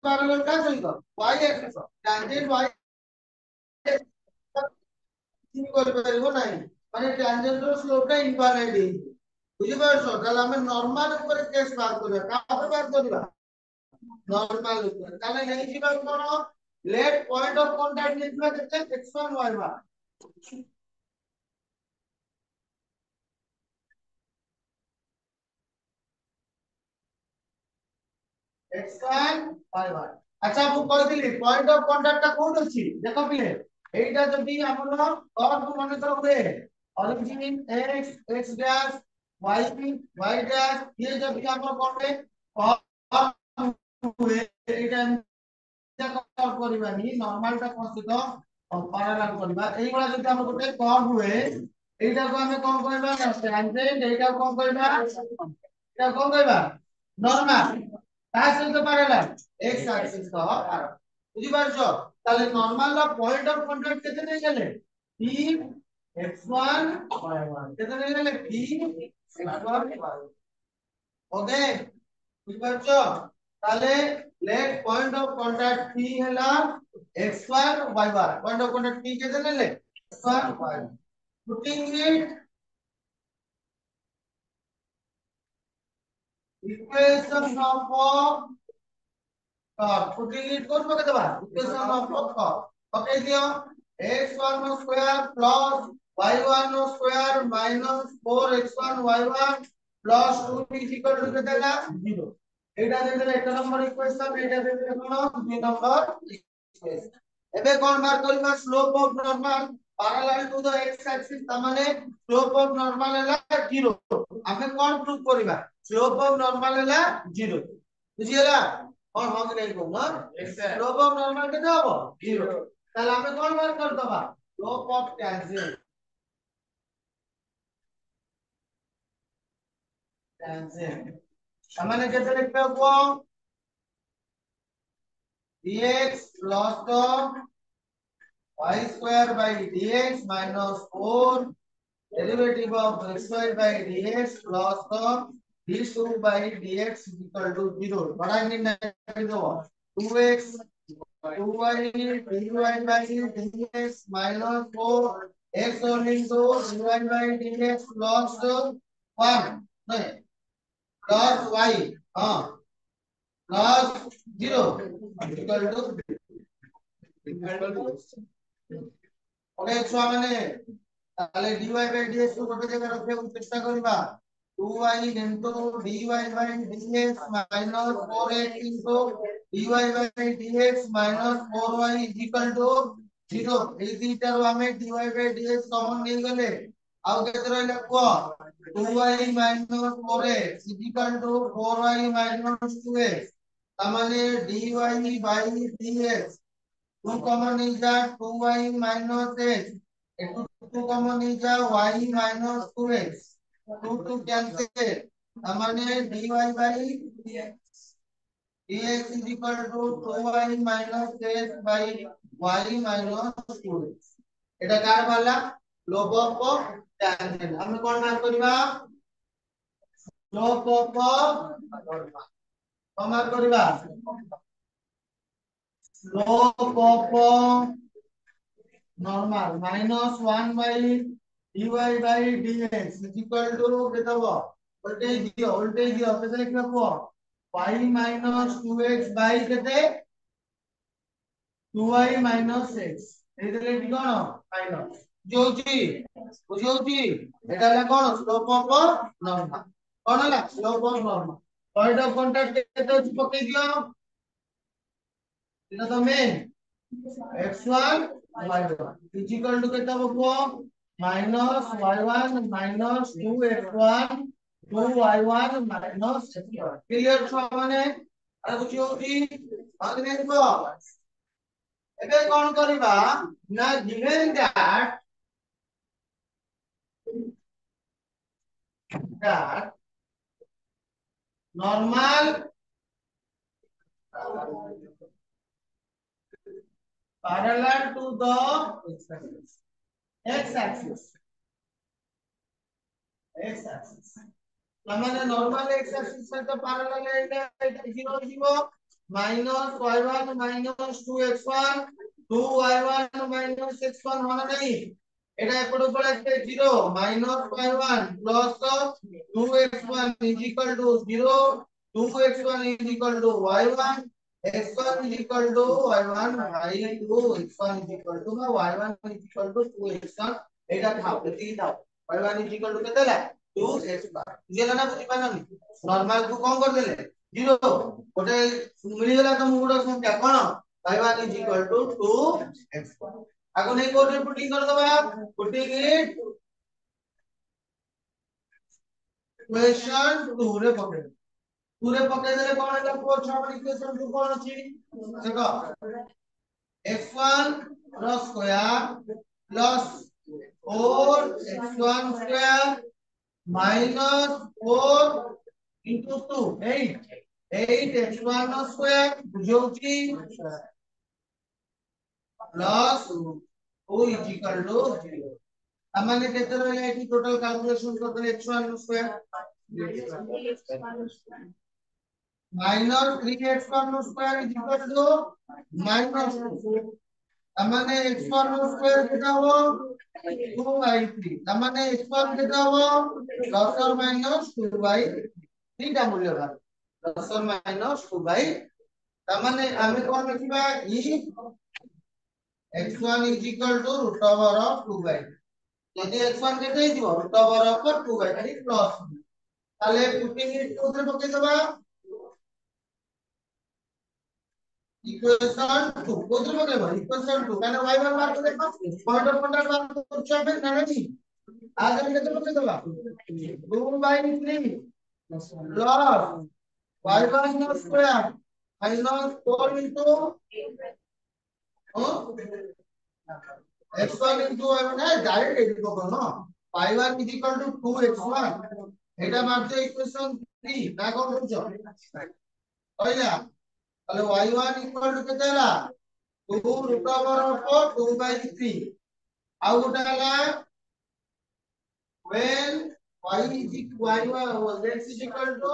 parallel का सही तो y axis tangent y কি করতে পারবো নাই মানে ট্যানজেন্টের স্লোপটা ইনফাইনাইট হইছে বুঝি পারছো তাহলে আমরা নরমাল উপরে কেস বার করব কাকে বার করবা নরমাল উপরে তাহলে লিখিবা কোন লেট পয়েন্ট অফ কন্টাক্ট লিখবা যেটা x1 y1 x1 y1 আচ্ছা ମୁଁ କହିଥିଲି পয়েন্ট অফ কন্টাক্টটা কোন ଅଛି ଦେଖ ପିଲେ এইটা যদি আমরা কর্ভ মনে করো হুଏ origin x x dash y y dash ये जब भी আমরা করবে কর্ভ হুଏ এইটা কর্ভ করিবানি নরমালটা কষ্ট প্যারালাল করিবা এইগুলা যদি আমরা ଗୋଟେ কর্ভ হুଏ এইটাକୁ ଆମେ কোন কইবা না ট্যানজেন্ট এইটাକୁ কোন কইবা এটা কোন কইবা নরমাল ତା ସହିତ ପ୍ୟାରାଲାଲ x axis ସହ ପ୍ୟାରାଲାଲ ବୁଝି ପାରୁଛ ତାହେଲେ ନର୍ମାଲ ର ପଏଣ୍ଟ ଅଫ କଣ୍ଟାକ୍ଟ କେତେ ନେଇ ଗଲେ p x1 y1 କେତେ ନେଇ ଗଲେ p x1 y1 ओके ବୁଝି ପାରୁଛ ତାହେଲେ late point of contact p ହେଲା x1 y1 point of contact p କେତେ ନେଲେ x1 y1 putting it equation of putting it कोन पके देबा इक्वेशन ऑफ पके दियो x1 square plus y1 square minus 4x1 y1 plus 2 is equal to केते ना 0 एटा देले एक नंबर इक्वेशन एटा देले कोन 2 नंबर इक्वेशन एबे कोन मार करबा slope of normal parallel to the x axis तमाने स्लोप ऑफ नॉर्मल हैला 0 हमें कोन प्रूव करबा स्लोप ऑफ नॉर्मल हैला 0 बुझियला और हम नहीं कहूंगा स्लोप ऑफ नॉर्मल कितना होगा 0 তাহলে আমি কোন বার করতে পারবা স্লোপ অফ ট্যানজেন্ট মানে যেটা লিখতে হবে dx plus of y square by dx minus 4 derivative of x square by dx plus of d2 by dx is equal to 0 बड़ा नहीं दो 2x 2y dy by dx minus 4 x all into dy by dx plus 1 नहीं plus y हाँ plus 0 equal to okay छुआ माने তাহলে dy by dx को ଗୋଟେ ଜାଗା ରଖିବାକୁ ଚେଷ୍ଟା କରିବା 2y into dy by dx minus 4x into dy by dx minus 4y is equal to 0 এই দুইটার আমি dy by dx কমন নিয়ে গেলে ଆଉ କେତେ ରହିଲା କୁହ 2y minus 4x is equal to 4y minus 2x ତାମାନେ dy by dx 2 कॉमन नहीं जा 2y minus x 2 कॉमन नहीं जा y minus 2x 2 2 कैंसिल हमारे dy by dx dx is equal to 2y minus x by y minus 2x এটা কার বালা slope of tangent আমরা কোন বার করিবা স্লোপ অফ কোন বার করিবা slope of normal minus 1 by dy by dx is equal to केता हो voltage दियो केते लिखबा को y minus 2x by केते 2y minus x ए देले कि कोन माइनस जोची बुझौची एटा ला कोन स्लोप ऑफ नॉर्मल कोन ला slope of normal point of contact केते पके दियो এটা তো মেন x1 y1 is equal to केता हो minus y1 minus 2x1 2y1 minus x1 clear छ माने আর বুঝি হউছি আগে দেখো ଏବେ কোন করিবা না given that normal parallel to the x axis মানে নরমাল x axis সাথে প্যারালাল এটা 0 0 minus y1 minus 2x1 2y1 minus x1 মানে নেই এটা এর উপর আসবে 0 minus y1 plus 2x1 is equal to 0 2x1 is equal to y1 x1 is equal to y1 y2 x1 is equal to y1 is equal to 2x1 এটা থাও এদিকে দাও y1 is equal to কেতে ହେଲା 2x1 বুঝিলা না বুঝি পারলানি normal কো কোন कर देले 0 ଗୋଟେ ମିଳିଗଲା ତମକୁ ଗୋଟେ ସଂଖ୍ୟା କଣ y1 is equal to 2x1 ଆଗ ନେଇ କୋଡରେ ପୁଟିଂ କରିଦବା ପୁଟିଂ ଇଟ इक्वेशन 2 रे पकड़ 2 रे पकड़ देले कोन ହେଲା 4 6 इक्वेशन 2 कोन अछि देखो x1 ର square plus 4x1 square minus 4 into 2 8 x1 ର square बुझौची plus 2 is equal to 0 हमने केते रहले एठी टोटल कैलकुलेशन करते x1 square minus 3x1 square is equal to minus 2 हमने x1 स्क्वायर केटा हो 2/3 हमने x1 केटा हो plus or minus 2/3 तीनटा मूल्य भाग plus or minus 2/3 हमने आमे कोन लिखिबा if x1 is equal to root over of 2/3 যদি x1 কেটে দিব root over of 2/3 plus তাহলে পুটিং ইট কোথায় পকে দেবা ইকুয়েশন 2 কোথায় পকে দেবা ইকুয়েশন 2 মানে y1 বার করে দেখো পয়েন্ট অফ কন্ট্যাক্ট বার করতে হবে না নাকি আজ আমি কত পকে দেবা 2/3 plus y1 square minus 4 into x1 into y1 है डायरेक्ट एडिट को ना y1 is equal to 2x1 এটা মারতে ইকুয়েশন 3 না কোন বুঝছো কইলা তাহলে y1 equal to কেতে ହେଲା 2 root over of 2/3 ଆଉ গোটা ହେଲା when y is equal y1 x is equal to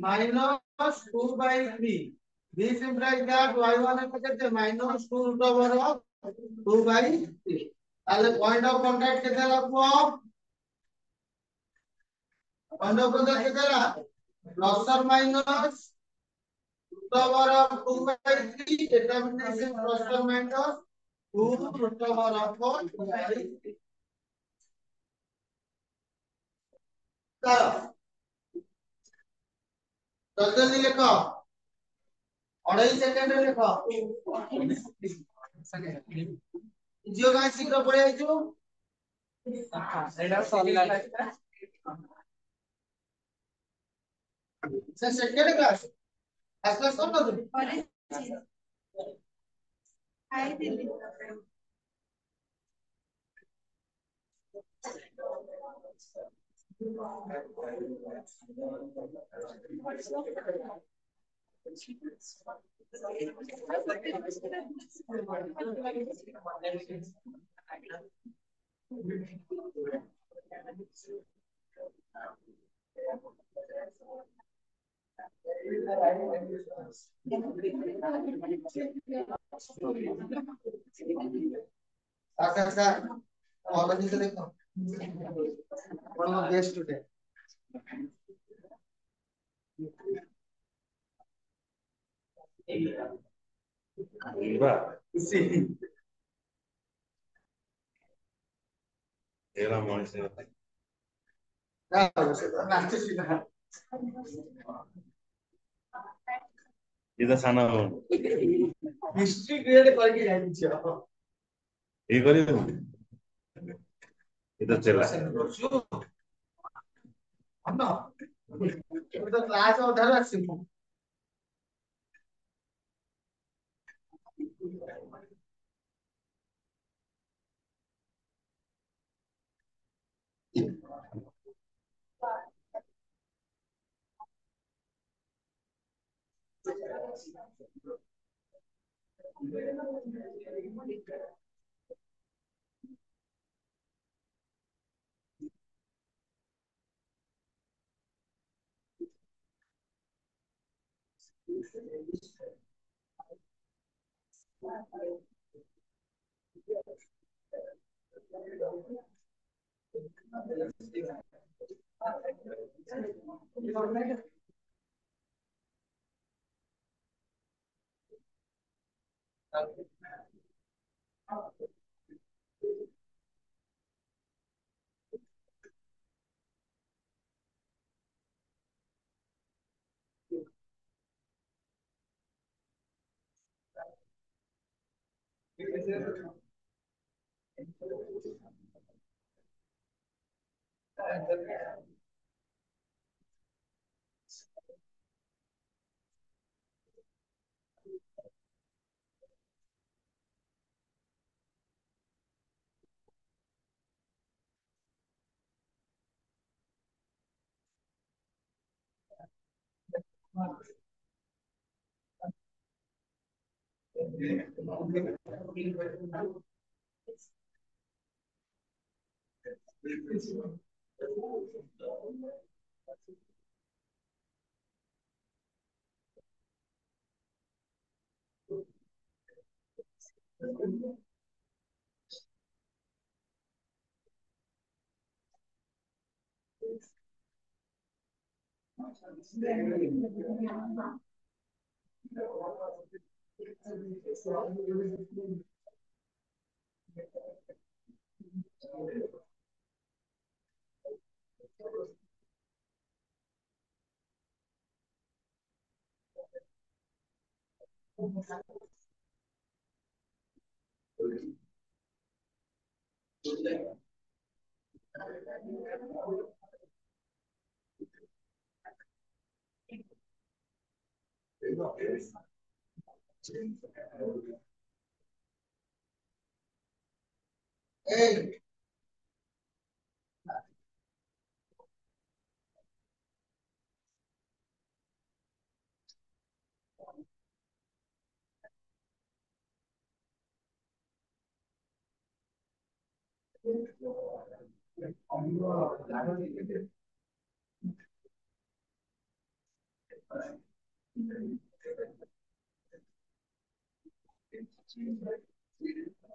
minus 2/3 this implies that y1 is কেতে minus 2 root over of 2/3 তাহলে পয়েন্ট অফ কন্টাক্ট কেতে লাগবো পয়েন্ট অফ কন্টাক্ট কেতে ହେଲା plus or minus root over of 2/3 determination plus or minus 2 root over of 2/3 चलो जल्दी लिखो 2.5 second रे लिखो जियो गाइस शीघ्र पढ़े आइছো एटा सॉलिड से सेकंड क्लास क्लास कौन कर आई दिल्ली सर और भी देखो one of best today Sí. Era más. Claro, এটা সানা হিস্ট্রি ক্রিয়েট করকে জানিছ এই করি এটা চেলা না এটা ক্লাস অর্ডার আছে Hey,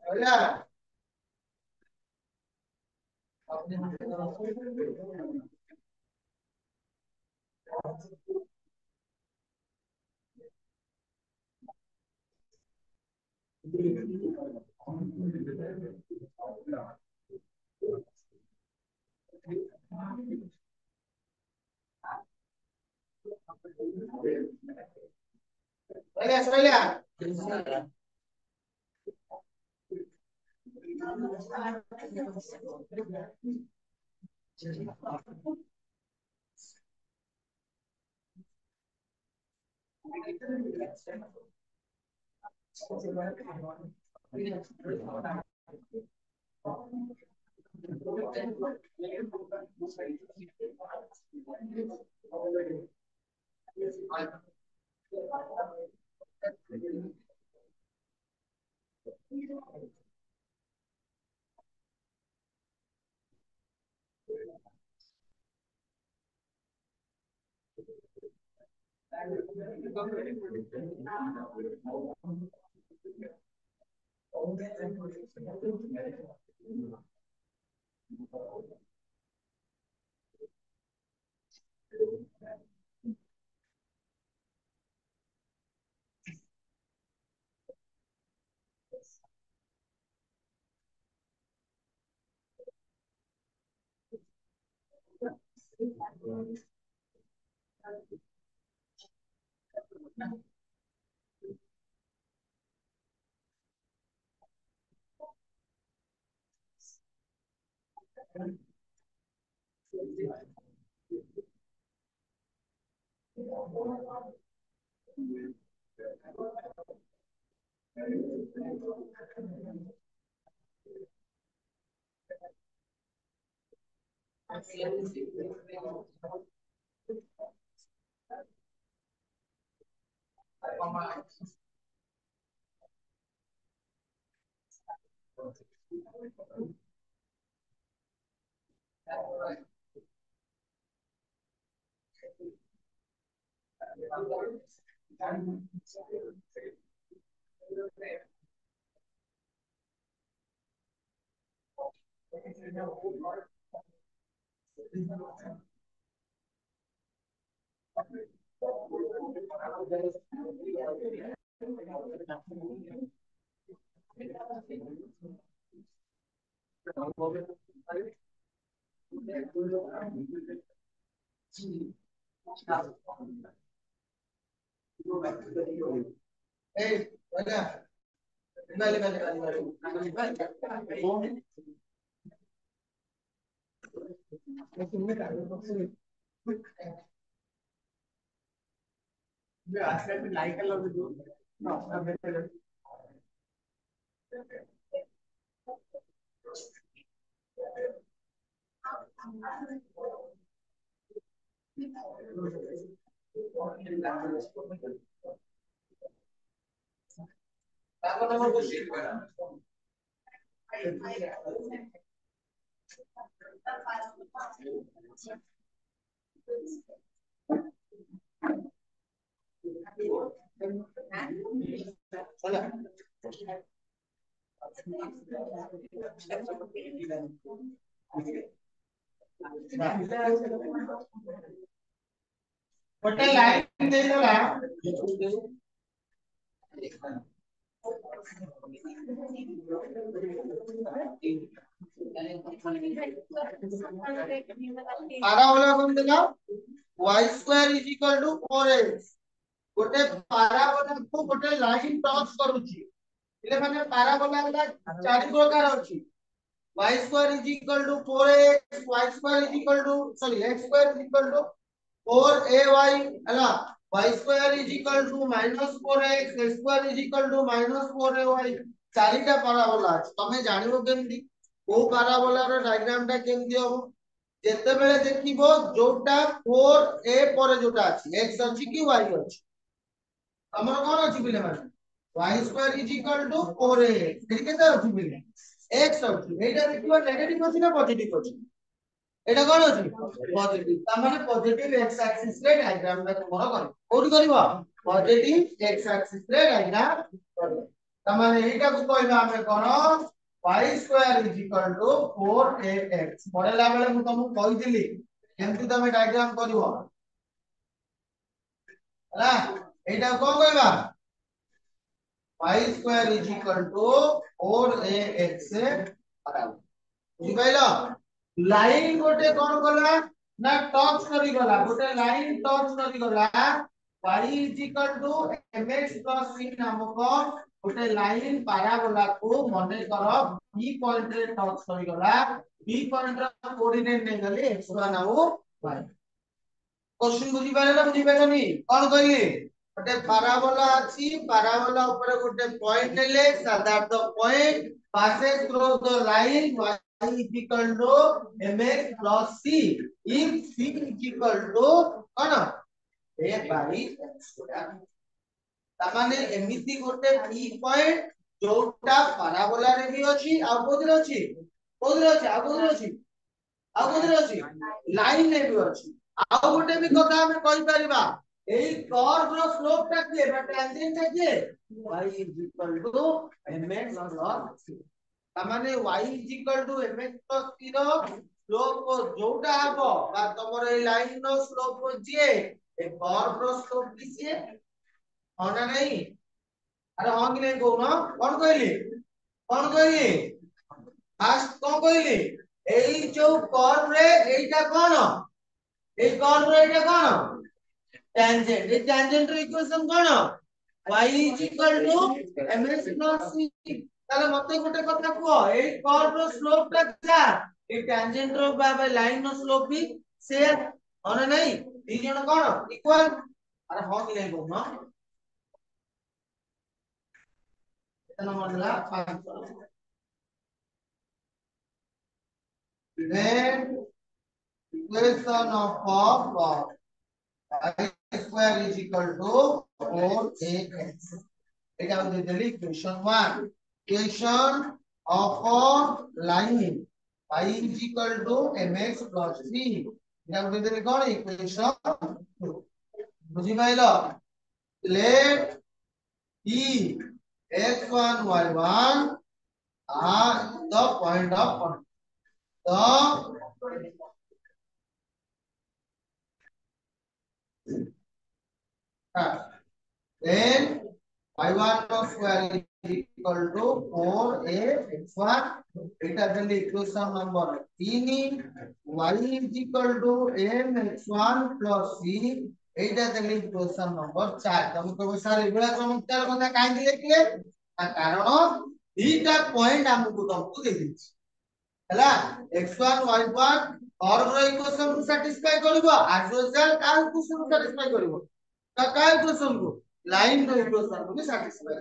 hola. Soalnya, soalnya. Hey, hola. Vale. Hola. ଗୋଟେ ଲାଇନ ଦେଇଦେଲା ପାରାବୋଲା କଣ ଦେଲା y square is equal to 4x ଗୋଟେ ପାରାବୋଲାକୁ ଗୋଟେ ଲାଇନ ଟଚ୍ କରୁଛି એટલે ମାନେ ପାରାବୋଲା ହେଲା ଚାରି ପ୍ରକାର ଅଛି y square is equal to 4x y square is equal to sorry x square is equal to 4ay ହେଲା y square is equal to minus 4x x square is equal to minus 4ay ଚାରିଟା ପାରାବୋଲା ଅଛି ତମେ ଜାଣିବ କେମିତି କୋଉ ପାରାବୋଲାର ଡାଇଗ୍ରାମଟା କେମିତି ହବ ଯେତେବେଳେ ଦେଖିବ ଯୋଉଟା 4a ପରେ ଯୋଉଟା ଅଛି x ଅଛି କି y ଅଛି ଆମର କଣ ଅଛି ପିଲାମାନେ y square is equal to 4ax ଏଠି କେତେ ଅଛି ପିଲା x ଅଛି ଏଇଟା ଦେଖିବ ନେଗେଟିଭ ଅଛି ନା ପଜିଟିଭ ଅଛି এটা কোন আছে পজিটিভ তার মানে পজিটিভ x অ্যাক্সিস রে ডায়াগ্রামটা তোমরা করো কোটি করিব পজিটিভ x অ্যাক্সিস রে ডায়াগ্রাম করো তার মানে এইটাକୁ কইবা ଆମେ কোন y স্কয়ার = 4ax পড়েলা বেলে ମୁଁ ତମକୁ କହିଥିଲି କେମିତି ତମେ ଡାଇଗ୍ରାମ କରିବ ହେଲା এইটা কোন কইবা y স্কয়ার = 4ax বুঝি পাইলো लाइन गोटे कौन गला ना टच करी गला गोटे लाइन टच करी गला y = mx + c नामक गोटे लाइन पाराबोला को मने कर b पॉइंट रे टच करी गला b पॉइंट रा कोऑर्डिनेट नै गले x1 आउ y क्वेश्चन बुझी पारेनी कौन कहली गोटे पाराबोला अछि पाराबोला ऊपर गोटे पॉइंट ले साधारण point passes through the line y is equal to mx plus c if c is equal to कौन a by तामाने एमिति गोटे p पॉइंट जोटा पाराबोला रे भी अछि आ कोदरे अछि लाइन ने भी अछि आ गोटे भी कथा हम कहि परिबा एई कर्व रो स्लोप ता के बा टेंजेंट ता के y is equal to mx plus c तामाने y is equal to mx plus c रो स्लोप जोटा हबो बा तमर ए लाइन रो स्लोप जे ए कर्व रो स्लोप किसे होना नहीं अरे हां कि नहीं कहू न कौन कहली फास्ट कौन कहली एई जो कर्व रे एटा कोन एई कर्व रे एटा कोन टेंजेंट ए टेंजेंट रो इक्वेशन कोन y is equal to mx plus c ताले मते गोटे कथा को ए कर्व रो स्लोप ता क्या ए टेंजेंट रो बा लाइन रो स्लोप भी शेयर होना नहीं दी जण कोन इक्वल अरे हां कि नहीं कहू न मतलब 5 then equation of y square is equal to 4ax এটা আমাদের দিলি equation 1 equation of line y is equal to mx plus c এটা আমাদের দিলি কোন ইকুয়েশন 2 বুঝি পাইলো let P x1 y1 are the point of contact. Then y1 square is equal to 4ax1. এটা দিলে equation number 3 y is equal to mx1 plus c এইটা দিলে ইকুয়েশন নম্বর 4 তুমি কবে স্যার এগুলা চমৎকার কথা কাহিনী লিখলে কারণ দুইটা পয়েন্ট আমକୁ ତମକୁ ଦେଇଛି ହେଲା x1 y1 କର୍ଭ ର ଇକୁଏଶନ କୁ ସାଟିସ୍ଫାଇ କରିବ as usual କାହା ଇକୁଏଶନ କୁ ସାଟିସ୍ଫାଇ କରିବ କାହା ଇକୁଏଶନ କୁ लाइन रो इक्वेशन को भी सैटिस्फाई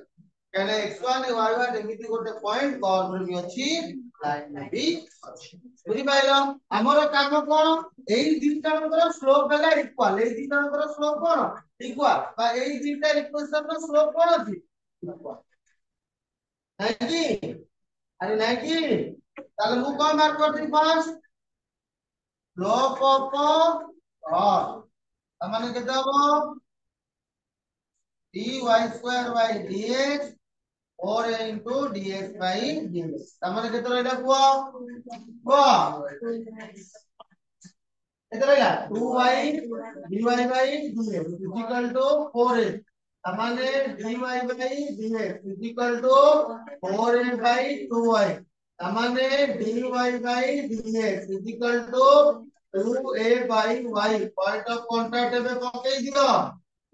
कहले x1 y1 एमिति गोटे पॉइंट कर्व रे भी अछि लाइन में भी अछि बुझि पाइलो हमरो काम कोन एई दिटांकर स्लोप हैला इक्वल एई दिटांकर स्लोप कोन इक्वल बा एई दिटा इक्वेशन रो स्लोप कोन अछि इक्वल है कि अरे नहीं कि ताले मु कोन मार्क करथि फर्स्ट स्लोप ऑफ और माने केते हबो dy square by dx 4a into dx by dx तमने केते रहला को केते रहला 2y dy by dx is equal to 4a तमने dy by dx is equal to 4a by 2y तमने dy by dx is equal to 2a by y point of contact एबे पकई दियो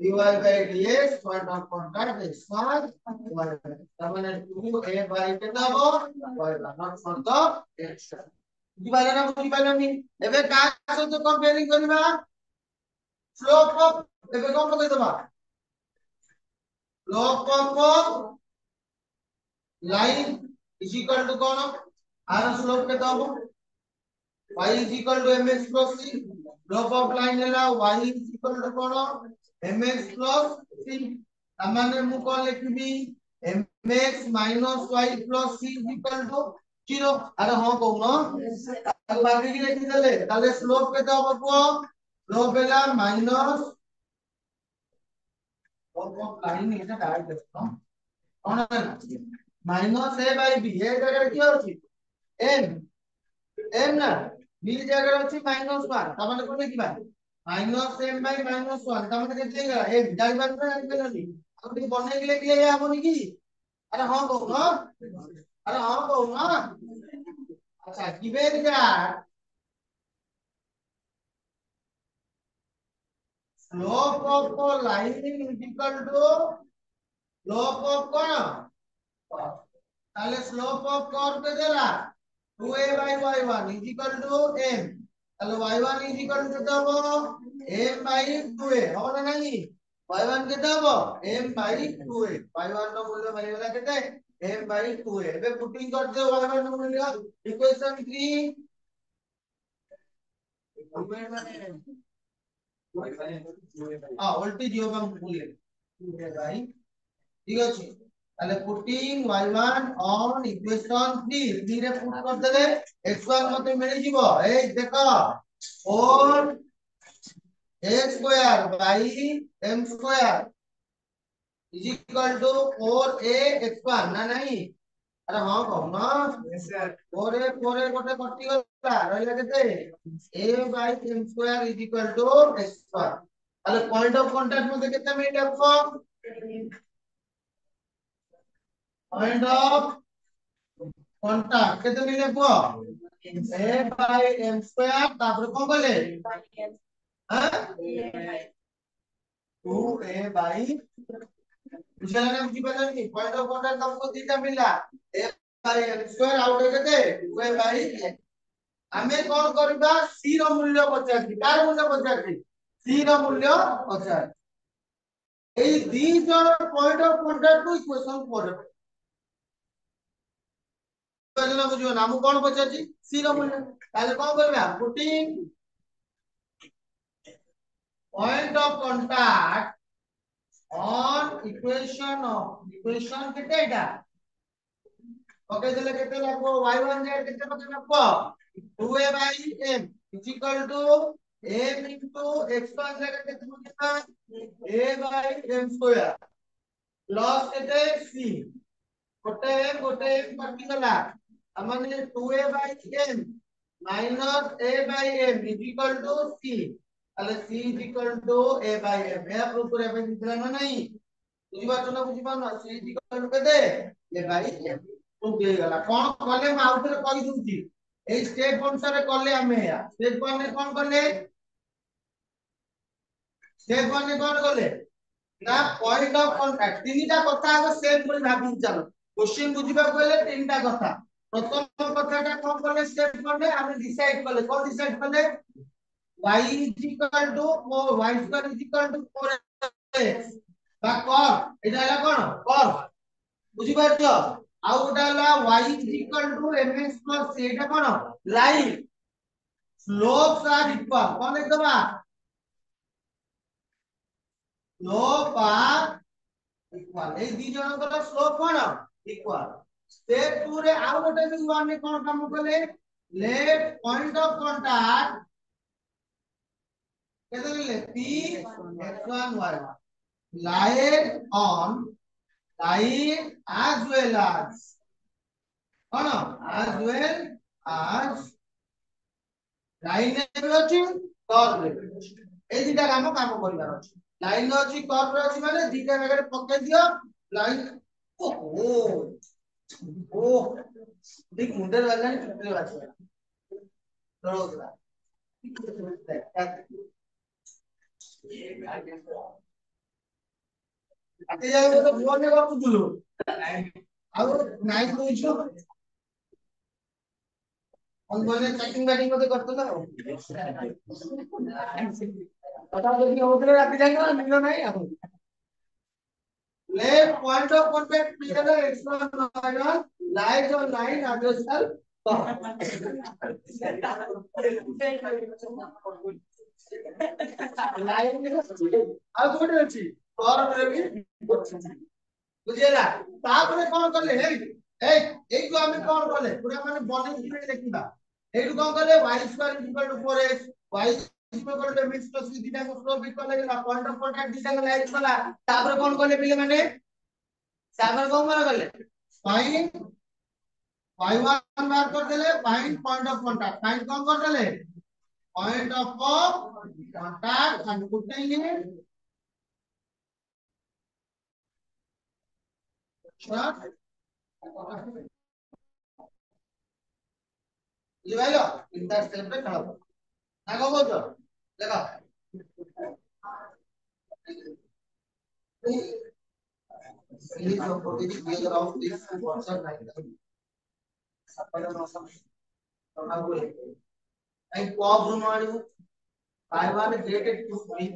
dy by dx point of contact is not y तमने 2a by केता हो y not for the x बुझिबाला ना बुझिबाला नी एबे का सहित comparing करबा स्लोप ऑफ एबे कोन पकई दबा slope of line is equal to कोन आर स्लोप केता हो y is equal to mx plus c slope of line हैला y is equal to कोन mx plus c सामान्य मु कोन लिखबी mx minus y plus c is equal to 0 अरे हां कहू न अब बाकी की लिखि देले ताले स्लोप केते हो को स्लोप हैला minus slope of line Etah direct देखो कोन है माइनस a by b ए जगह की होची m m ना b जगह होची -1 तमने कोन लिखबा माइनस m by -1 तमने केते गला m जाई बात ना जाई पेलनी अब टी बने के लिए ये हमनी की अरे हां कहू ना अरे हां कहू ना अच्छा given that slope of the line is equal to slope of कोन ताले slope of curve के देला 2a by y1 is equal to m ताले y1 is equal to केते हो m by 2a हो ना नहीं y1 केते हो m by 2a y1 no मूल्य बनेला केते m by 2a एबे पुटिंग कर दे y1 नो मूल्य इक्वेशन 3 उल्टी दियो का मूल्य भाई ठीक अछि ताले पुटिंग y1 ऑन इक्वेशन 3 धीरे पुट कर देले x1 मते मिली जीवो ए देखो 4 a square by m square is equal to 4a x1 ना नहीं अरे हां कहू ना 4a गोटे कटि गला रहला केते a by m square is equal to x1 ताले पॉइंट ऑफ कांटेक्ट मते केते मिली आपको पॉइंट ऑफ कांटेक्ट केते मिले को a by m square तापर कोन कहले हां 2a by बुझला ना बुझी पाला नहीं पॉइंट ऑफ कांटेक्ट हमको तीनटा मिला a by m square out केते 2a by हमें कोन करबा c रो मूल्य पचासी कार मूल्य पचासी c रो मूल्य 50 ए दी जन पॉइंट ऑफ कांटेक्ट को इक्वेशन पर पहले बुझियो ना हम कोन पचासी c रो मूल्य ताले कोन करबा putting point of contact on equation केतेटा ओके देले केते लागो y1 जे केते पके लागो 2a by m is equal to m into x1 ଜାଗା କେତେ ପଡିଲା a by m square plus କେତେ c ଗୋଟେ m କଟିଗଲା ମାନେ 2a by m minus a by m is equal to c তাহলে c is equal to a by m ଏହା proof କରିବା ପାଇଁ ଦିଥିଲା ନା ନାହିଁ ବୁଝିପାରୁଛ ନା ବୁଝିପାରୁନ c is equal to କେତେ a by m ପ୍ରୁଫ ହେଇଗଲା କଣ କଲେ ମୁଁ ଆଉ ଥରେ କହି ଦଉଛି এই স্টেপ অনুসারে করলে আমি স্টেপ 1 রে কোন করলে স্টেপ 1 রে কোন করলে না পয়েন্ট অফ কন্টাক্ট তিনটা কথা আগে সেম করে ভাবি চলো কোশ্চেন বুঝিବାକୁ গেলে তিনটা কথা প্রথম কথাটা কোন করলে স্টেপ 1 রে আমি ডিসাইড করলে কোন ডিসাইড করলে y is equal to 4 y square is equal to 4x বা cos এটা হলো কোন cos বুঝিপারছো ଆଉ ଗୋଟା ହେଲା y is equal to mx plus c এটা কোন লাইন slopes are equal কোন লিখবা slope are equal এই ଦି ଜଣଙ୍କର slope কোন equal step 2 ରେ ଆଉ ଗୋଟେ ବି one ରେ କୋन କାମ କଲେ let point of contact କେତେ ମିଳେ p x1 y1 line on line as well as কোন as well as লাইন রে ଅଛି कर्व रे এই দুইটা কাম কৰিବାର ଅଛି লাইন ଅଛି कर्व ରେ ଅଛି মানে দুইটা জায়গাରେ ପକେଇ ଦିଅ লাইন ଓ ଓ ঠিক মুন্ডের বাজানি চুটরে বাজে রোজরা আতে যাও তো ফোনে গপুতুলু ଆଉ ନାଇଁ କହୁଛୁ ଅନବনে ଚେକିଂ ବ୍ୟାଟିଂ ମତେ କରତ ନା କଥା ଯଦି ହଉଥିଲେ ରାତି ଯାକ ନିଦ ନାହିଁ ଆଉ left point of contact between the x1 and y1 lies on line adjacent ଆଉ କୋଉଠି ଅଛି कर्व ରେ ବି ବୁଝିଲା ତାପରେ କଣ କଲେ ଏଇ ଯୋଉ ଆମେ କଣ କଲେ ପୁରା ମାନେ ବନେଇ ଦିନେ ଦେଖିବା ଏଇଠୁ କଣ କଲେ y square is equal to 4x y is equal to mx plus c ଦିଟା କୁ ସ୍ଲୋପ ଇକ୍ୱାଲ ହେଇଗଲା पॉइंट ऑफ कांटेक्ट ଦିଟା କୁ ଲାଇନ କଲା ତାପରେ କଣ କଲେ ପିଲେ ମାନେ ତାପରେ କଣ କଲେ फाइंड y1 बार कर देले find point of contact find कौन कर देले point of contact and putting in short ବୁଝିପାରିଲ ତିନିଟା ସ୍ଟେପ ରେ ଖେଳ ନା କଣ କହୁଛ ଦେଖ Series of proteins together of these two bonds are like that. Supply and awesome. And pop room ಮಾಡಿ I1 related to me.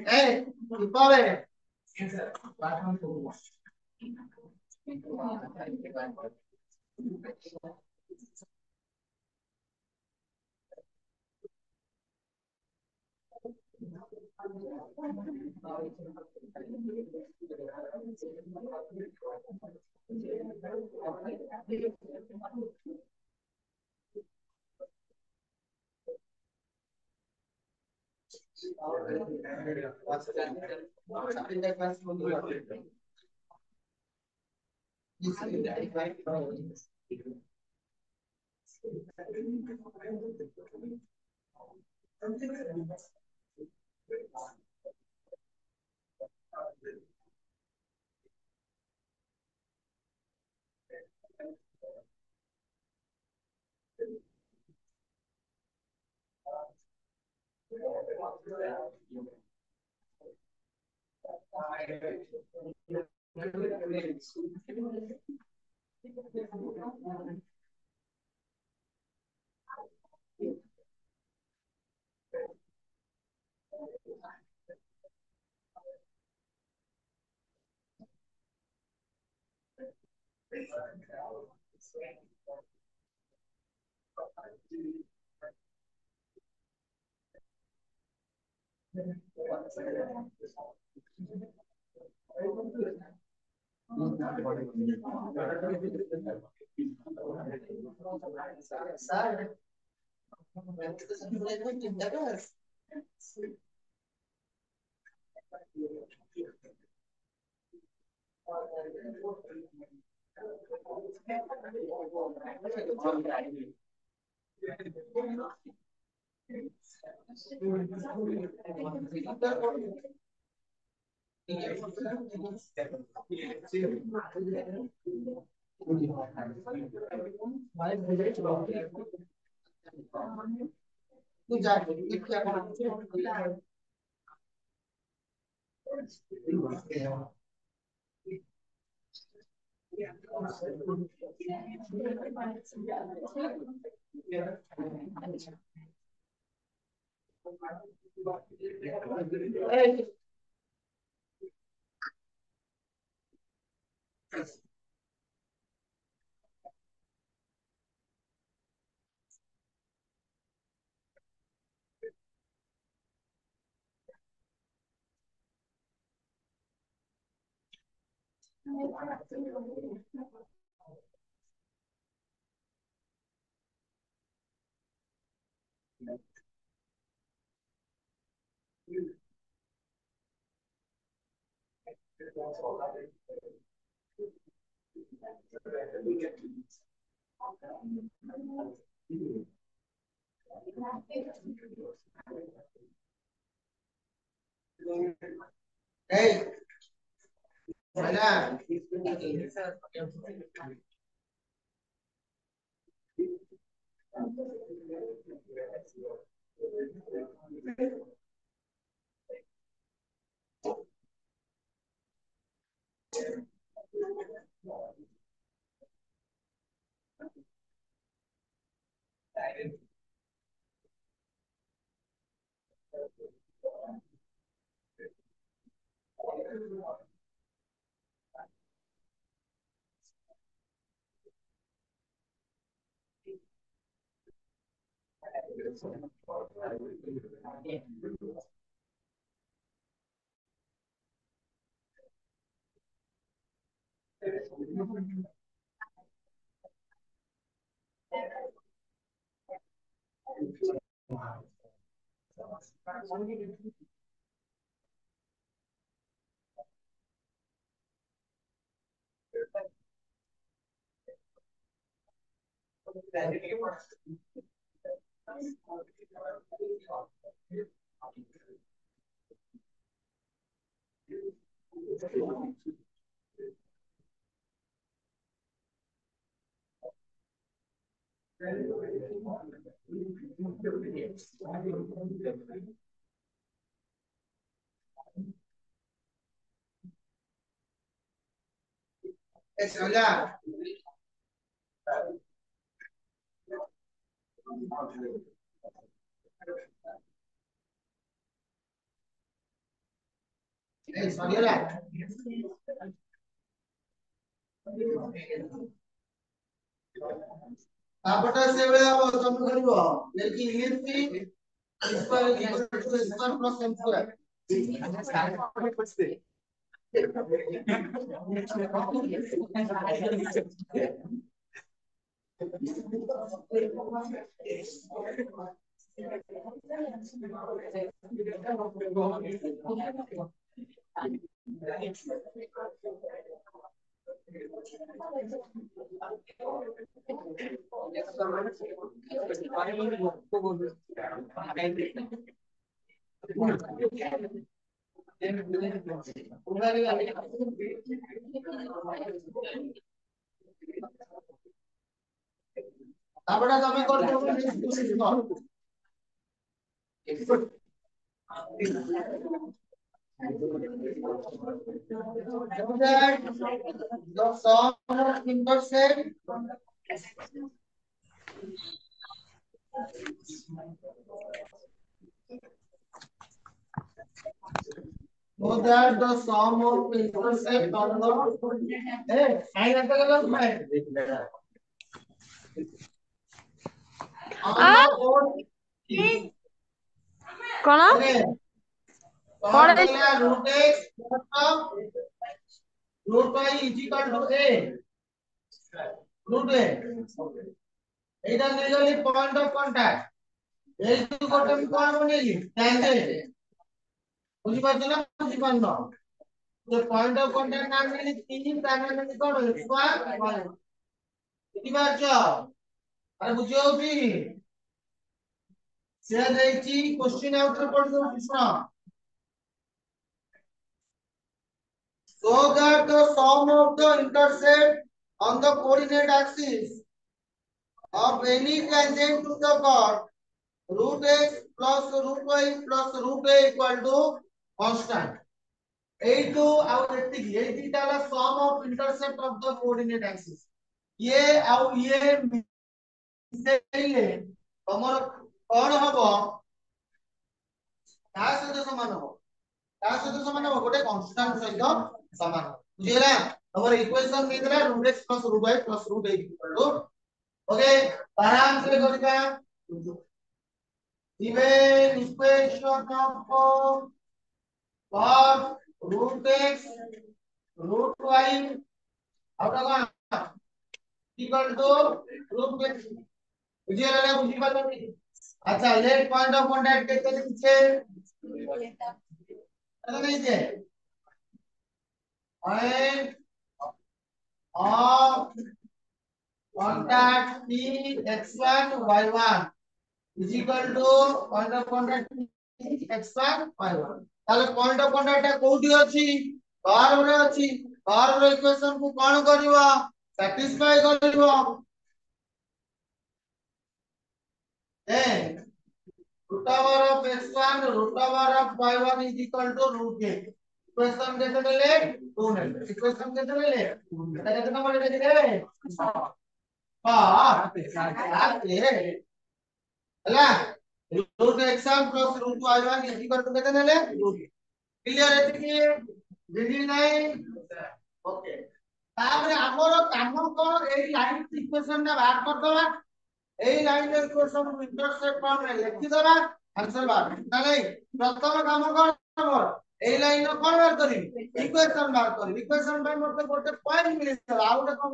Hey, Bobby. Hey, mana? Hola. Soalnya ତାପଟା ସେଭଳିଆ ହବ ତମେ କରିବ ଲେଖି English square equal to square plus m square তারপরে তুমি করতে the sum of intercept so that the sum of intercept on the hey sign at the on the board कौन okay कौन formula root x root y is equal to a root a এটা legally point of contact এই দুটো করতে আমি কোন বনেলি tangent বুঝি পাচ্ছ না বুঝি পান না তো পয়েন্ট অফ কন্টাক্ট নাম নিলি তিন তার মানে কোন স্কয়ার বুঝি পাচ্ছ আরে বুঝিও কি সে দেইছি কোশ্চেন আউটর পড় দাও Krishna so that the sum of the intercept on the coordinate axis of any tangent to the chord root x plus root y plus root a equal to constant. A2 और एतिकी ए दिटा ला sum of intercept of the coordinate axis. ये और ये मिसेले तमर कोन हबो ता सहित समान हबो ता सहित समान हबो गोटे कांस्टेंट सहित समान बुझिला तमर इक्वेशन देला root x plus root y plus root a equal to okay आराम से करिका given equation of for root x root y out of equal to root x बुझिए ना बुझी बात नहीं अच्छा लेट पॉइंट ऑफ कांटेक्ट कितने नीचे अरे नहीं थे point of contact p x1 y1 is equal to point of contact x1 y1 তাহলে পয়েন্ট অফ কন্টাক্টটা কোউটি আছে কার্ভ রে আছে কার্ভ র ইকুয়েশন কো কোন করিবা স্যাটিসফাই করিবা then root over of x1 root over of y1 is equal to root a equation कैसे मिले 2 ने इक्वेशन कैसे मिले এটা কত নম্বর এটা দিলে हां आते ହେଲା root x1 plus root y1 is equal to କେତେ ନେଲେ क्लियर ଏତିକି ବୁଝି ନାହିଁ ओके ତାପରେ ଆମର କାମ କଣ ଏଇ ଲାଇନ ଇକ୍वेशन ଟା ବାହାର କରିଦବା এই লাইন ইকুয়েশন ইন্টারসেপ্ট ফর্মে লিখি দেবা आंसर বাহার না নাই প্রথম কাম কর এই লাইন কোন বার করি ইকুয়েশন বার করি ইকুয়েশন বাই মতে গোটে পয়েন্ট মিলি যাবে আর গোটে কোন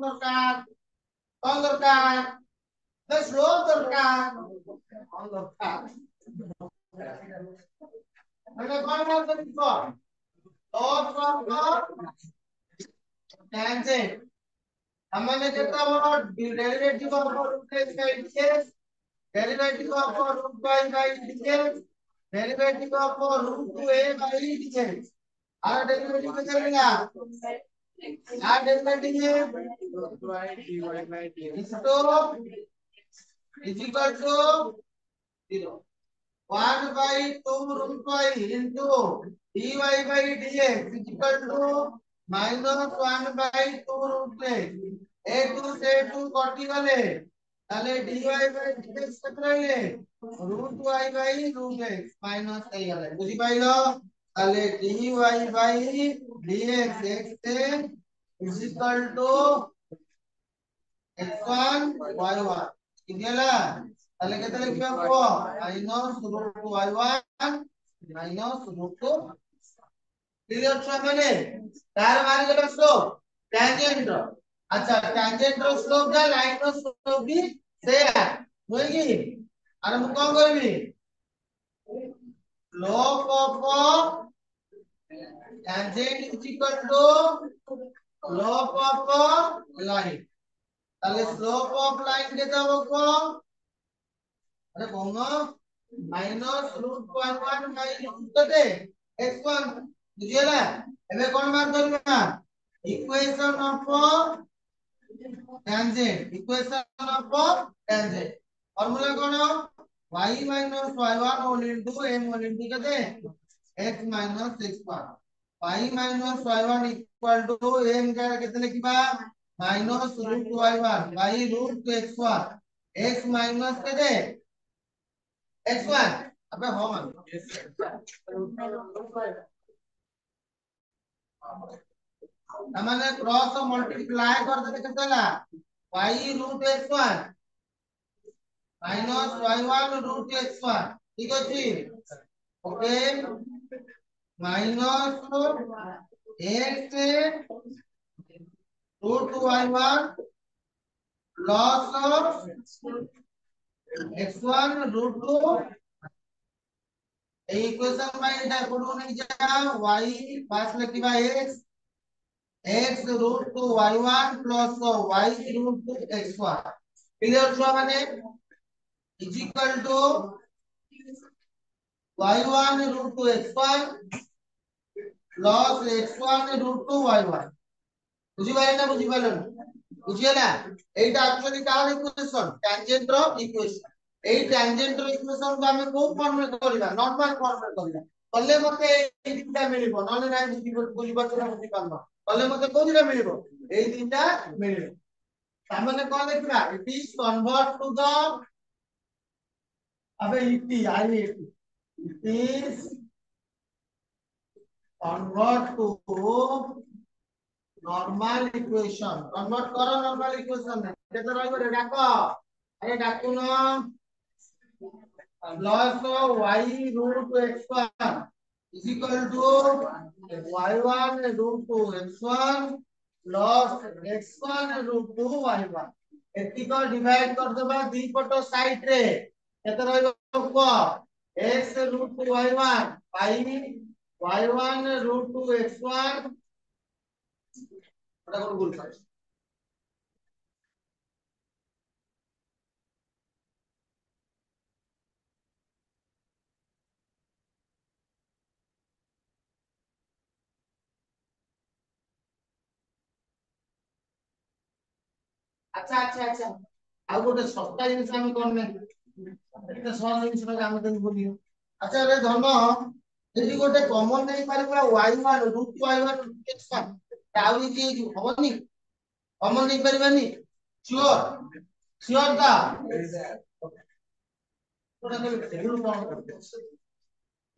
দরকার বেশ লো দরকার কোন দরকার মানে কোন বার করি তো log of tangent हमने देखा वो derivative of root x by dx derivative of root y by dx derivative of root 2a by dx और डेरिवेटिव क्या चलेगा और derivative root y dy by dx तो is equal to 0 1 by 2 root y into dy by dx is equal to minus 1 by 2 root a a2 से 2 कटि गले তাহলে dy by dx কত রইলে root y by root x minus এই গলে বুঝি পাইলো তাহলে dy by dx x is equal to x1 y1 ঠিক গেলা তাহলে কত লিখবে minus root y1 minus root clear छुआ माने तार माने जब स्लोप टैंजेंट अच्छा टैंजेंट रो स्लोप जा लाइन रो स्लोप भी सेम होई की अरे मु कोन करबी slope of tangent is equal to slope of line তাহলে স্লোপ অফ লাইন কেতে হবে কম আরে কম মাইনাস √1 বাই কেতে x1 বুঝিলা এবে কোন মান ধরবা ইকুয়েশন অফ tangent ফর্মুলা কোন y minus y1 whole into m whole into কেতে x minus x1 y minus y1 equal to m का कितने लिखबा minus √y1 by √x1 x minus কেতে x1 अबे हो मान हमने क्रॉस मल्टीप्लाई कर देते केते ला y √x1 minus y1 √x1 ठीक अछि okay minus x √y1 plus x1 √2 equation में इधर कोड नहीं जा y पास लिखिबा x √2 y1 plus y √2 x1 clear छुआ माने is equal to y1 √2 x1 plus x1 √2 y1 বুঝি পাইলে না বুঝি পাইলে বুঝিয়ে না এইটা एक्चुअली কার ইকুয়েশন ট্যানজেন্ট র ইকুয়েশন এই ট্যানজেন্ট র ইকুয়েশন কে আমি কোন ফর্মে করিবা নরমাল ফর্মে করিবা কলে মতে এই তিনটা মিলিব নলে নাই বুঝি পাচ্ছ না বুঝি পারল কলে মতে কোন দিটা মিলিব এই তিনটা মিলিব তার মানে কোন লিখবা it is convert to the अबे इटी आई it is convert to normal equation convert करो नॉर्मल इक्वेशन में केते रहइबो रे डाको अरे डाकू न plus y √x1 is equal to y1 √2 x1 plus x1 √2 y1 एतिको divide कर देबा दी पटो साइड रे केते रहइबो को x √2 y1 by y1 √2 x1 ওটা কোন ভুল আছে अच्छा अच्छा अच्छा ଆଉ ଗୋଟେ ସସ୍ତା ଜିନିଷ ଆମେ କରନେ ଏତେ ସହଜ ଜିନିଷ ଆମେ କେମିତି ବୁଲିयो ଆଚ୍ଛା ରେ ଧନ ଯଦି ଗୋଟେ କମନ ନେଇ ପାରିବା y1 √y1 x1 ଆଉ ଇଜି ହବନି କମନ ନେଇ ପାରିବାନି ସିଓର सियोर का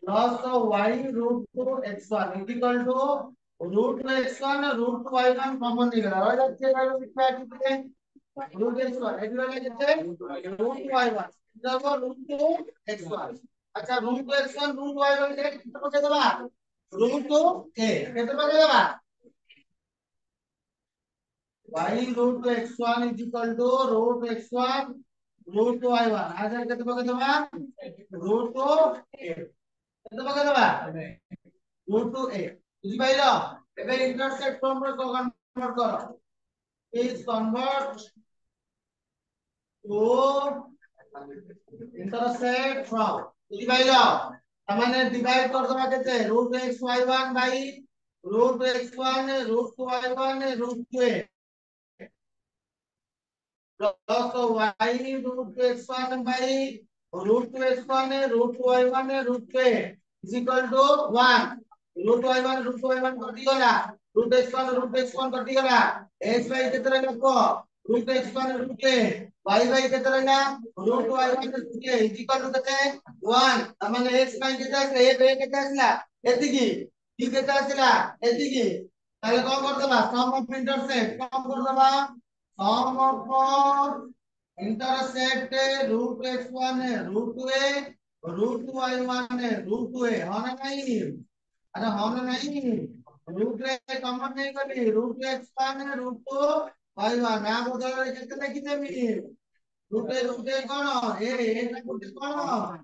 plus y √2 x1 equal to √x1 √y1 common निकला और जब से वाला लिखा है कितने √x1 एडी वाला कितने √y1 जब √2x1 अच्छा √x1 √y1 के कितना बचे दबा √2 a कितना बचे दबा y √x1 is equal to √x1 √y1 आजा कितना बचे दबा √2 a कितना बचे दबा √2 a बुझी पाइलो एबे इंटरसेक्ट फ्रॉम रो कन्वर्ट करो is convert to intersect from बुझी पाइलो हमने डिवाइड कर दबा केते √xy1 by √x1 √y1 √2 plus y √x1 by √x1 √y1 √2 is equal to 1 √y1 √y1 कटि गला √x1 √x1 कटि गला x by केते रहला को √x1 √2 y by केते रहला √y1 √2 is equal to केते 1 हमने x by केते आसला a by केते आसला एतिकी b केते आसला एतिकी ताले कोन कर दबा सम ऑफ इंटरसेक्ट कोन कर दबा सम of intersect √x1 √2a √y1 √2a है ना नहीं अरे हाँ ना नहीं रूट रे कॉमन नहीं करी रूट रे एक्सपांड रूट तो भाई ना बदल रे कितने कितने मिनट रूट रे कौन ए ना रूट कौन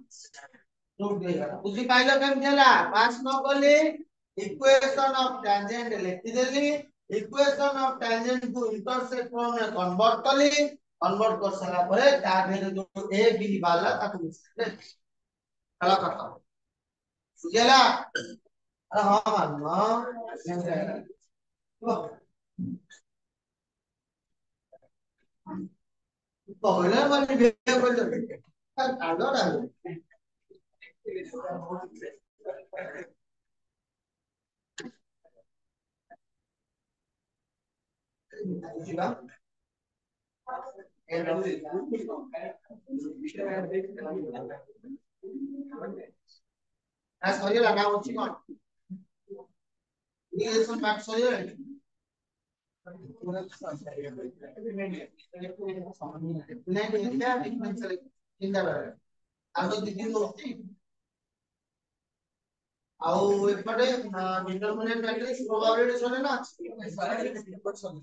रूट रे बुझी पाइलो केम देला पास न कली इक्वेशन ऑफ टेंजेंट लिखि देली इक्वेशन ऑफ टेंजेंट को इंटरसेक्ट में कन्वर्ट कली कन्वर्ट कर सारा परे ता भेरे जो ए बी वाला ताकू कला करता सुझेला अरे हाँ मान पहले वाली वीडियो को जो कागज डालो जीवा आज सही लगा होची कौन ये सब बात सही है नहीं क्या डिफरेंस है चिंता कर आगे दीदी होती ଆଉ ଏପଟେ ଡିଟରମିନେଣ୍ଟ ମ୍ୟାଟ୍ରିକ୍ସ ପ୍ରୋବାବିଲିଟି ସରେ ନା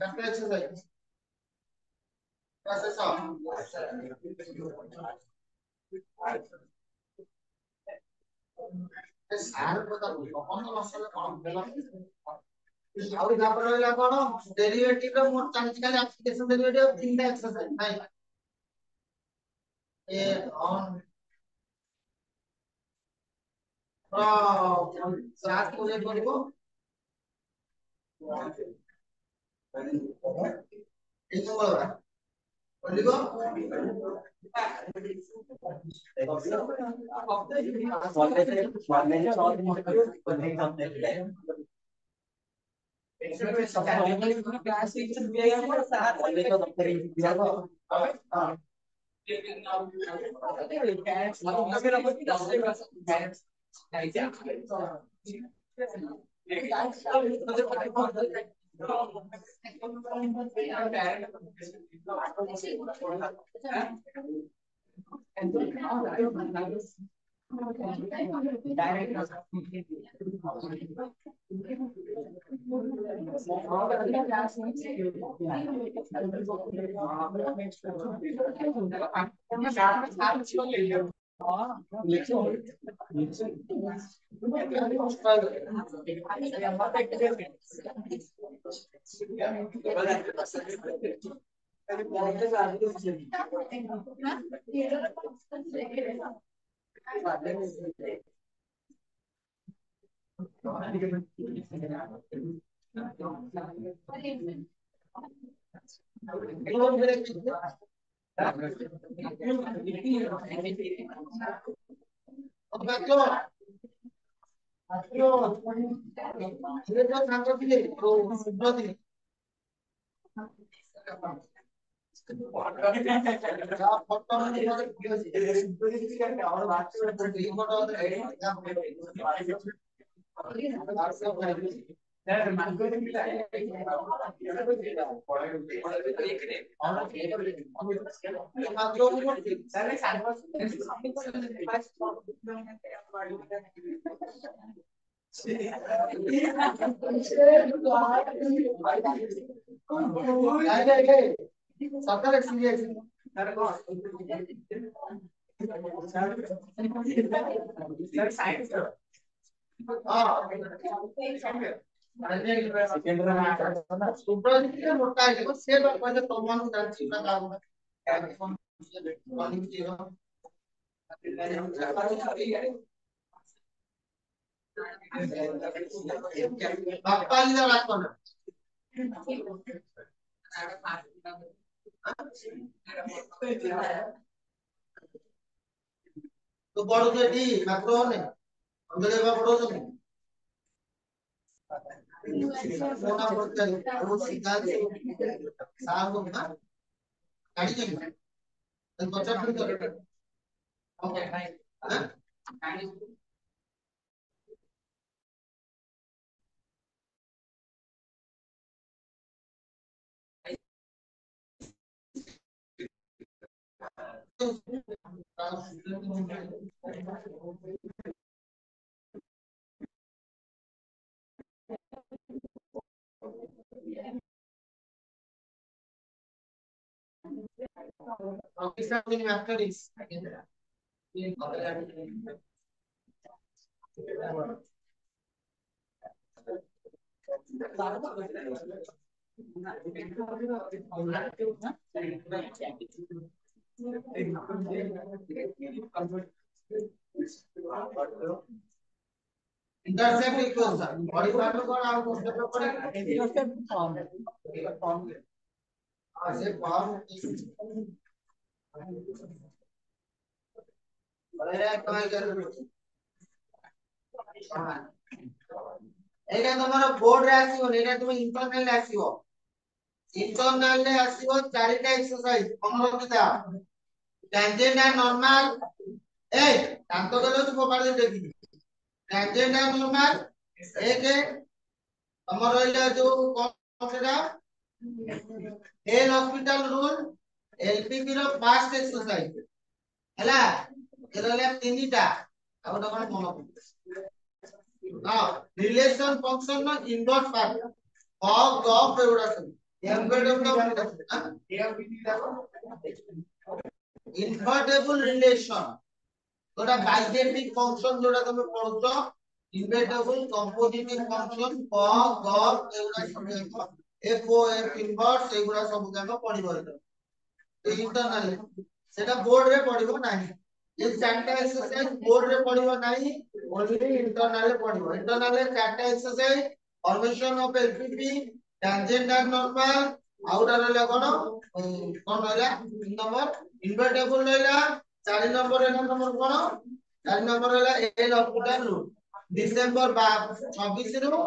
କାଟେ ଏକ୍ସରସାଇଜ ପ୍ରୋସେସ ସାର କଥା କଣ ମସଲା କଣ ଦେଲା ଆଉ ତାପରେ ରହିଲା କଣ ଡେରିଭେଟିଭ ର ମୋର ଚାଲିଛି ଖାଲି ଆପ୍ଲିକେସନ ଡେରିଭେଟିଭ ତିନିଟା ଏକ୍ସରସାଇଜ ନାଇଁ ଏ ଅନ सात को रेट करिबो एक नंबर बोलिबो सकाळे सीरियस सर साइंस सेकंड रा सुपर मोटा है से पहले तमन जानछि ना काम बापा जी रात कोन तो पढ़ो तो डी मात्रो ने अंदर बा पढ़ो तो मोटा पढ़ते हैं वो सीधा साल को ना गाड़ी चली तो बच्चा फिर कर ओके हां Examining mathematics. Intercept equation. Body part को कौन आपको स्टेप पड़ेगा? से फॉर्म बड़े कमाल कर एटा तमरो बोर्ड रे आसीबो एटा तुम इंटरनल रे आसीबो इंटरनल रे आसीबो चारिटा एक्सरसाइज मन रखिता टेंजेंट एंड नॉर्मल ए तांतो गलो तू फोपाड़ दे देखि टेंजेंट एंड नॉर्मल एक तमरो इला जो कोन सेटा एल हॉस्पिटल रूल एलपीपी रो फास्ट एक्सरसाइज हला एरले तीनटा अब तो कोन मन हां रिलेशन फंक्शन नो इनवर्स पार्ट ऑफ ऑफ एवडा सब इनवर्टेबल रिलेशन तोरा बाइजेंटिक फंक्शन जोड़ा तुम पढुछो invertible compositive function of of एवडा सब एफओ एफ इनवर्स एगुडा सब जानो पढिबो इंटरनल सेटा बोर्ड रे पढिबो नाही ये चारटा एक्सरसाइज बोर्ड रे पढिबो नाही ओनली इंटरनल रे पढिबो इंटरनल रे चारटा exercise formation of LPP tangent and normal outer रहला कोन रहला नंबर इनवर्टेबल रहला 4 नंबर रहला नंबर कोन 4 नंबर रहला एल हॉस्पिटल रूल डिसेंबर 26 रो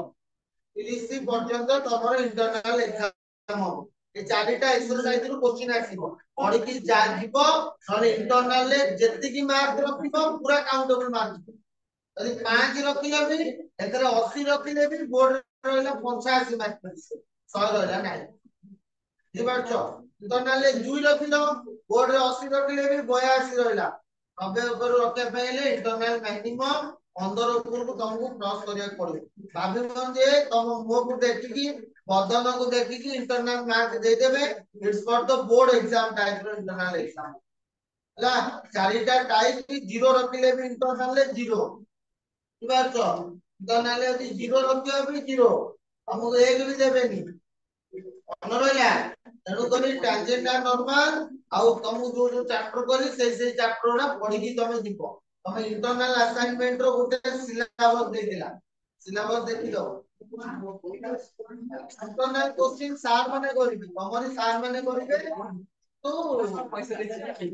30 पर्यंत तमरो इंटरनल एग्जाम हो ए चारिटा एक्सरसाइज रो क्वेश्चन आसीबो पढि कि जाजिबो नले इंटरनल ले जेति की मार्क रखिबो पूरा काउंटेबल मार्क यदि 5 रखिले भी एतरे 80 रखिले भी बोर्ड रहला 85 मार्क 100 रहला नाही दिबारछो इंटरनल ले 2 रखिलो बोर्ड रे 80 रखिले भी 82 रहला 90 ऊपर रखे पहिले इंटरनल मैक्सिमम 15 ऊपर को तुमको क्रॉस करिया पड़ो भाबिबो जे तुम मो को देखि बदन को देखि कि इंटरनल मार्क दे देबे it's for the board exam type रो इंटरनल एग्जाम ला चारिटा टाइप की 0 रखिले भी इंटरनल ले 0 बुझाछो इंटरनल ले यदि 0 रखियो भी 0 हमको एक भी देबेनी अनरला तेणु करी टेंजेंट एंड नॉर्मल आउ तुम जो चैप्टर करी से चैप्टर ना पढी कि तुम जीवो तुम इंटरनल असाइनमेंट रो गुटे सिलेबस देथिला सिलेबस देखि दो इंटरनल क्वेश्चन सार माने करिबे तमरी सार माने करिबे तो पैसा देखि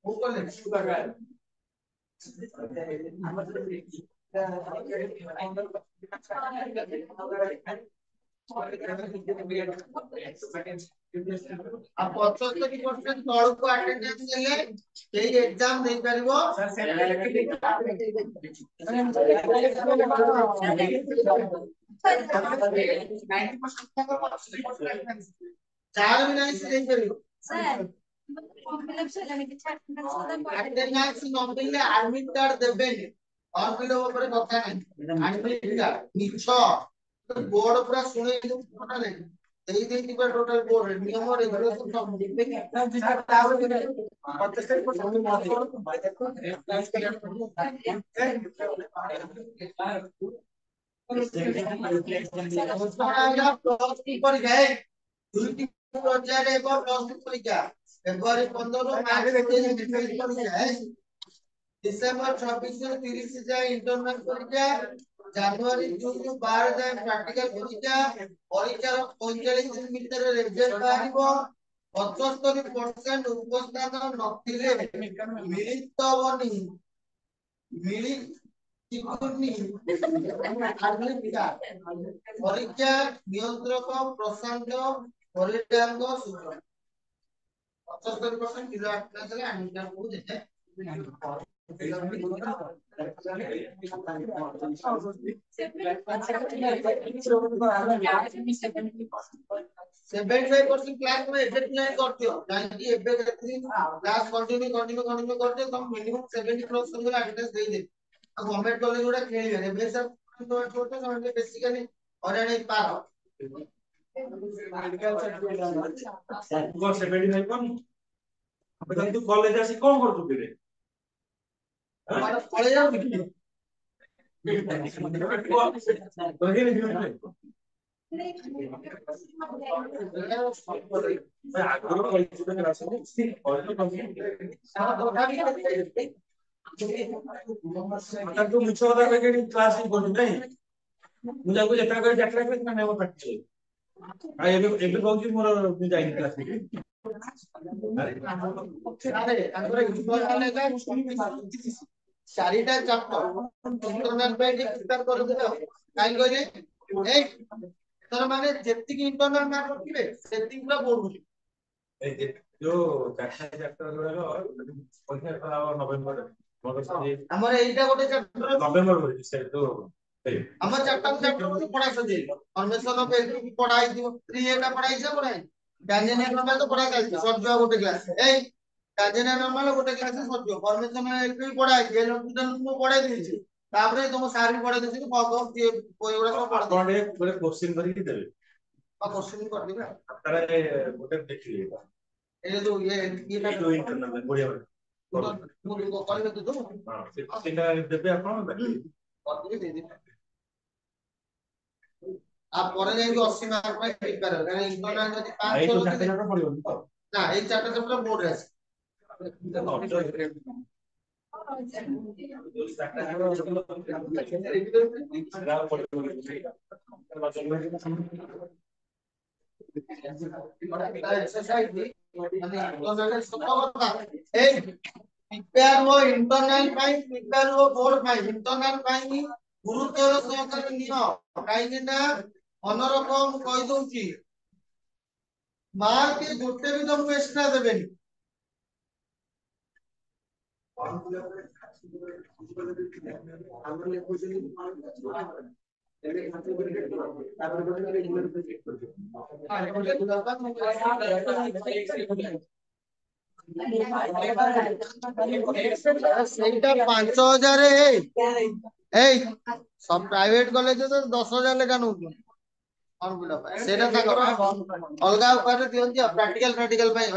वो कले सुगर अब 75% तळ को अटेंडेंस लेले केही एग्जाम दे परिबो चार भी नहीं से दे परिबो सर अटेंडेंस न मिलले एडमिट कार्ड देबे और फिर ऊपर कथा नहीं एडमिट कार्ड मिछो तो बोर्ड पूरा सुने पता नहीं देई देई दिबा टोटल बोर्ड नियम और रेगुलेशन सब दिबे कितना ताव के 75% पर गए दुईटी प्रोजेक्ट एवं प्लस परीक्षा फेब्रुआरी 15 मार्च 23 परीक्षा है डिसेंबर 26 से 30 जाए इंटरनल परीक्षा जनवरी 2 से 12 जाए प्रैक्टिकल परीक्षा परीक्षार 45 दिन भीतर रिजल्ट बाहरिबो 75% उपस्थान नथिले मिलित बनी मिलित चिकुनी परीक्षा नियंत्रक प्रशांत परिडांग सूचना 75% किलो आटला आनिका को देते 75% क्लास में इफेक्ट नहीं करते हो काहे एबे देखि क्लास कंटिन्यू करते तुम मिनिमम 70% का अटेंडेंस दे दे गवर्नमेंट कॉलेज गुडा खेलिबे एबे सब तो छोटे समझ बेसिकली ऑलरेडी पार କଣ 79 କଣ ତୁ କଲେଜ ଆସି କଣ କରୁଛୁ କିରେ? ପଳେଇ ଯାଉନି କି? ତୁ ମିଛ କଥା କହିକି କ୍ଲାସ କରୁଛୁ ନାଇଁ? ମୁଁ ଯାକୁ ଯେତେବେଳେ କରି ଯାତ୍ରା କରି ମାନେ ମୋ ପାଟି ଆଉ ଏବେ କହୁଛି ମୋର ମୁଁ ଯାଇନି କ୍ଲାସ ଚାରିଟା ଚାପ୍ଟର ଇଣ୍ଟରନାଲ ପାଇଁ ଟିକେ ପ୍ରିପେୟାର କରିଦେବେ ଆଉ କାହିଁ କହିଲେ ଏଇ ତର ମାନେ ଯେତିକି ଇଣ୍ଟରନାଲ ମାର୍କ ରଖିବେ ସେତିକି ପୁରା ବଢୁଛି। ଯୋଉ ଚାରିଟା ଚାପ୍ଟର ଗୁଡାକ ପରୀକ୍ଷା ନଭେମ୍ବର ଆମର ଏଇଟା ଗୋଟେ ଚାପ୍ଟର ନଭେମ୍ବର ଆମର ଚାପ୍ଟର ପଢା ସରିଯାଇଛି ଫର୍ମେସନ ଅଫ ଏଲପି ପଢା ହେଇଥିବ 3A ପଢା ହେଇଛି ପଢା ହେଇଛି ଟାଞ୍ଜେନିଆ ନର୍ମାଲ ତ ପଢା ଚାଲିଛି ସରିଯିବ ଗୋଟେ କ୍ଲାସ ଏଇ ଟାଞ୍ଜେନିଆ ନର୍ମାଲ ଗୋଟେ କ୍ଲାସ ସରିଯିବ ଫର୍ମେସନ ଏଲପି ପଢା ହେଇଛି ଏଲପି ମୁଁ ପଢେଇ ଦେଇଛି ତାପରେ ତମ ସାର୍ ବି ପଢେଇ ଦେଇଛନ୍ତି ଏଗୁଡା ସବୁ ପଢେଇ ଗୋଟେ କୋଶ୍ଚିନ୍ କରିକି ଦେବେ କୋଶ୍ଚିନ୍ କରିଦେବେ ତାପରେ ଗୋଟେ ଦେଖିଲି ଏଇ ଯୋଉ ଇଣ୍ଟରନାଲ ବଢିଆ କହିବେ ତ ସେଇଟା ଦେବେ ଆପଣ କରିଦେବି ଦେଇଦେବି ଆ ପରେ ଯାଇକି 80 ମାର୍କ ପାଇଁ ପ୍ରିପେୟାର ହେବ କାରଣ ଇଣ୍ଟରନାଲ ଯଦି 5 ପଡିବନି ତ ନା ଏଇ ଚାରଟା ଚାପ୍ଟର ବୋର୍ଡରେ ଅଛି ପ୍ରିପେୟାର ହୁଅ ଇଣ୍ଟରନାଲ ପାଇଁ ପ୍ରିପେୟାର ହୁଅ ବୋର୍ଡ ପାଇଁ ଇଣ୍ଟରନାଲ ପାଇଁ ଗୁରୁତ୍ୱର ସହକାରେ ନିଅ କାହିଁକି ନା ମନେ ରଖ ମୁଁ କହିଦଉଛି ମାର୍କ ଗୋଟେ ବି ତମକୁ ଏକ୍ସଟ୍ରା ଦେବେନି ସେଇଟା 5,000 ଏଇ सब प्राइवेट कॉलेज तो 10,000 ଲେଖା ନଉଛନ୍ତି ସେଇଟା ତାଙ୍କର ଅଲଗା ଉପାୟରେ ଦିଅନ୍ତି ଆଉ ପ୍ରାକ୍ଟିକାଲ ପାଇଁ